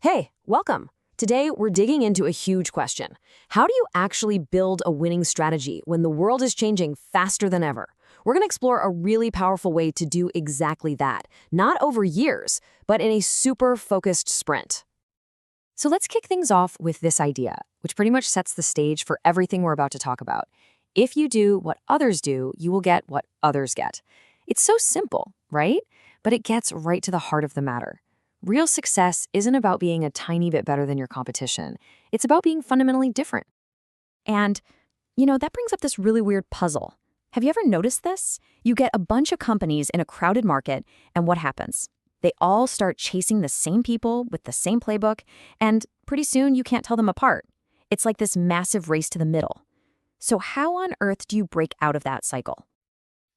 Hey, welcome. Today, we're digging into a huge question. How do you actually build a winning strategy when the world is changing faster than ever? We're going to explore a really powerful way to do exactly that, not over years, but in a super focused sprint. So let's kick things off with this idea, which pretty much sets the stage for everything we're about to talk about. If you do what others do, you will get what others get. It's so simple, right? But it gets right to the heart of the matter. Real success isn't about being a tiny bit better than your competition. It's about being fundamentally different. And, that brings up this really weird puzzle. Have you ever noticed this? You get a bunch of companies in a crowded market, and what happens? They all start chasing the same people with the same playbook, and pretty soon you can't tell them apart. It's like this massive race to the middle. So how on earth do you break out of that cycle?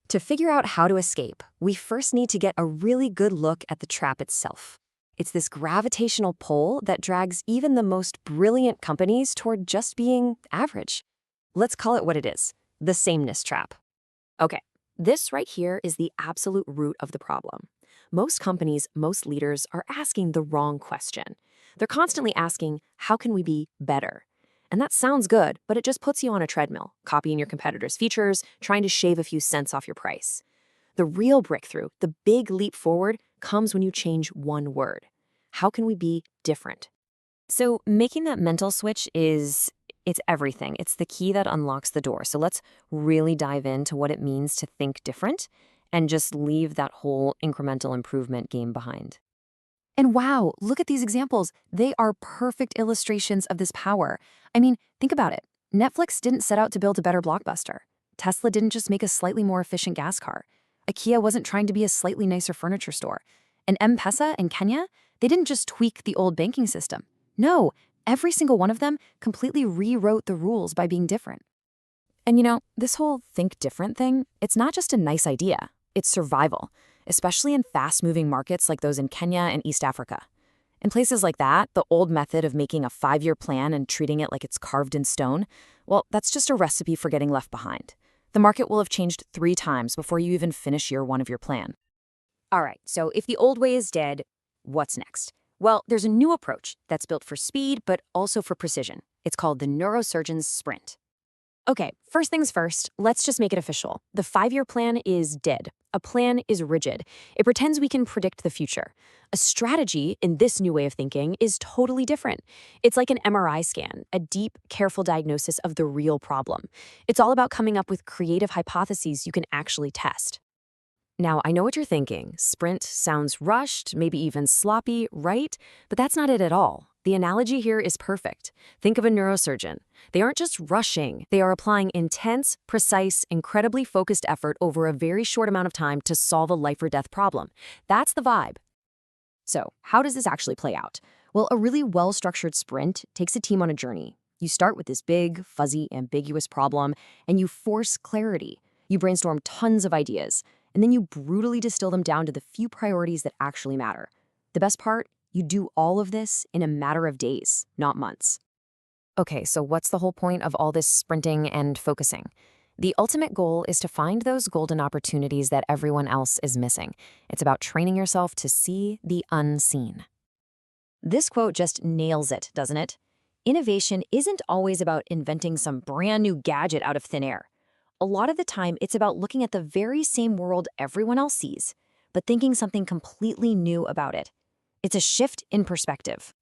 To figure out how to escape, we first need to get a really good look at the trap itself. It's this gravitational pull that drags even the most brilliant companies toward just being average. Let's call it what it is, the sameness trap. Okay, this right here is the absolute root of the problem. Most companies, most leaders are asking the wrong question. They're constantly asking, how can we be better? And that sounds good, but it just puts you on a treadmill, copying your competitors' features, trying to shave a few cents off your price. The real breakthrough, the big leap forward, comes when you change one word. How can we be different? So making that mental switch it's everything. It's the key that unlocks the door. So let's really dive into what it means to think different and just leave that whole incremental improvement game behind. And wow, look at these examples. They are perfect illustrations of this power. I mean, think about it. Netflix didn't set out to build a better blockbuster. Tesla didn't just make a slightly more efficient gas car. IKEA wasn't trying to be a slightly nicer furniture store. And M-Pesa in Kenya, they didn't just tweak the old banking system. No, every single one of them completely rewrote the rules by being different. And this whole think different thing, it's not just a nice idea. It's survival, especially in fast-moving markets like those in Kenya and East Africa. In places like that, the old method of making a 5-year plan and treating it like it's carved in stone, well, that's just a recipe for getting left behind. The market will have changed 3 times before you even finish year 1 of your plan. All right, so if the old way is dead, what's next? Well, there's a new approach that's built for speed, but also for precision. It's called the neurosurgeon's sprint. Okay, first things first, let's just make it official. The 5-year plan is dead. A plan is rigid. It pretends we can predict the future. A strategy, in this new way of thinking, is totally different. It's like an MRI scan, a deep, careful diagnosis of the real problem. It's all about coming up with creative hypotheses you can actually test. Now, I know what you're thinking. Sprint sounds rushed, maybe even sloppy, right? But that's not it at all. The analogy here is perfect. Think of a neurosurgeon. They aren't just rushing. They are applying intense, precise, incredibly focused effort over a very short amount of time to solve a life-or-death problem. That's the vibe. So, how does this actually play out? Well, a really well-structured sprint takes a team on a journey. You start with this big, fuzzy, ambiguous problem, and you force clarity. You brainstorm tons of ideas, and then you brutally distill them down to the few priorities that actually matter. The best part? You do all of this in a matter of days, not months. Okay, so what's the whole point of all this sprinting and focusing? The ultimate goal is to find those golden opportunities that everyone else is missing. It's about training yourself to see the unseen. This quote just nails it, doesn't it? Innovation isn't always about inventing some brand new gadget out of thin air. A lot of the time, it's about looking at the very same world everyone else sees, but thinking something completely new about it. It's a shift in perspective.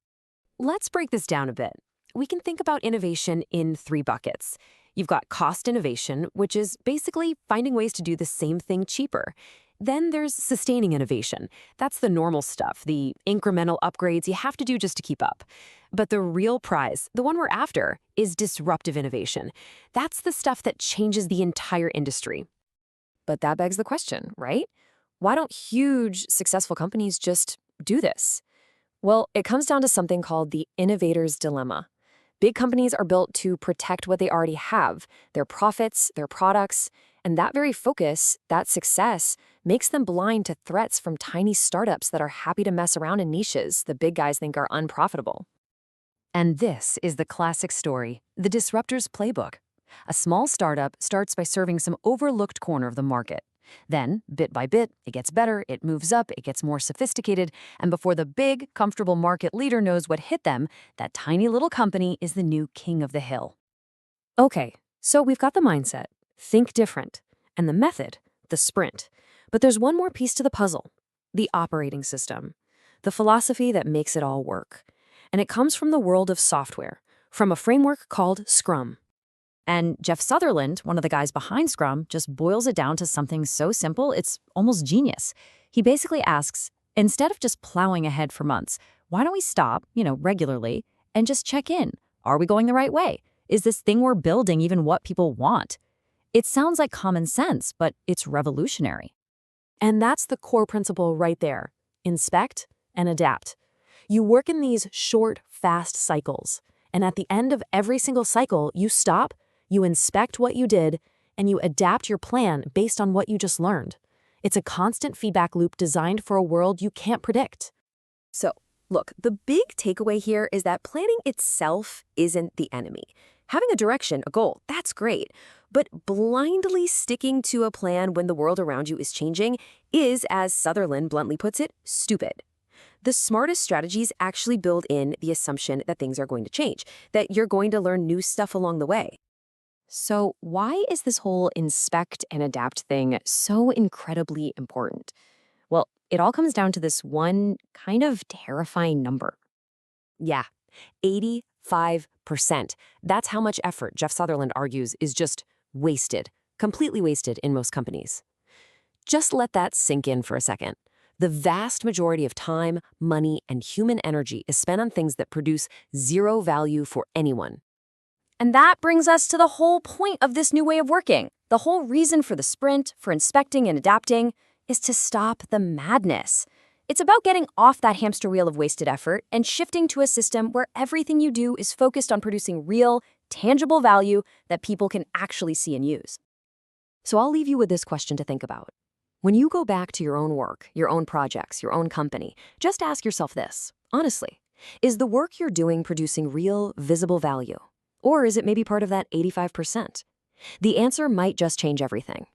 Let's break this down a bit. We can think about innovation in 3 buckets. You've got cost innovation, which is basically finding ways to do the same thing cheaper. Then there's sustaining innovation. That's the normal stuff, the incremental upgrades you have to do just to keep up. But the real prize, the one we're after, is disruptive innovation. That's the stuff that changes the entire industry. But that begs the question, right? Why don't huge, successful companies just do this? Well, it comes down to something called the innovator's dilemma. Big companies are built to protect what they already have, their profits, their products, and that very focus, that success, makes them blind to threats from tiny startups that are happy to mess around in niches the big guys think are unprofitable. And this is the classic story, the disruptor's playbook. A small startup starts by serving some overlooked corner of the market. Then, bit by bit, it gets better, it moves up, it gets more sophisticated, and before the big, comfortable market leader knows what hit them, that tiny little company is the new king of the hill. Okay, so we've got the mindset, think different, and the method, the sprint. But there's one more piece to the puzzle, the operating system, the philosophy that makes it all work. And it comes from the world of software, from a framework called Scrum. And Jeff Sutherland, one of the guys behind Scrum, just boils it down to something so simple, it's almost genius. He basically asks, instead of just plowing ahead for months, why don't we stop, regularly, and just check in? Are we going the right way? Is this thing we're building even what people want? It sounds like common sense, but it's revolutionary. And that's the core principle right there. Inspect and adapt. You work in these short, fast cycles. And at the end of every single cycle, you stop, you inspect what you did, and you adapt your plan based on what you just learned. It's a constant feedback loop designed for a world you can't predict. So, look, the big takeaway here is that planning itself isn't the enemy. Having a direction, a goal, that's great. But blindly sticking to a plan when the world around you is changing is, as Sutherland bluntly puts it, stupid. The smartest strategies actually build in the assumption that things are going to change, that you're going to learn new stuff along the way. So why is this whole inspect and adapt thing so incredibly important? Well, it all comes down to this one kind of terrifying number. Yeah, 85%. That's how much effort Jeff Sutherland argues is just wasted, completely wasted in most companies. Just let that sink in for a second. The vast majority of time, money, and human energy is spent on things that produce zero value for anyone. And that brings us to the whole point of this new way of working. The whole reason for the sprint, for inspecting and adapting, is to stop the madness. It's about getting off that hamster wheel of wasted effort and shifting to a system where everything you do is focused on producing real, tangible value that people can actually see and use. So I'll leave you with this question to think about. When you go back to your own work, your own projects, your own company, just ask yourself this, honestly. Is the work you're doing producing real, visible value? Or is it maybe part of that 85%? The answer might just change everything.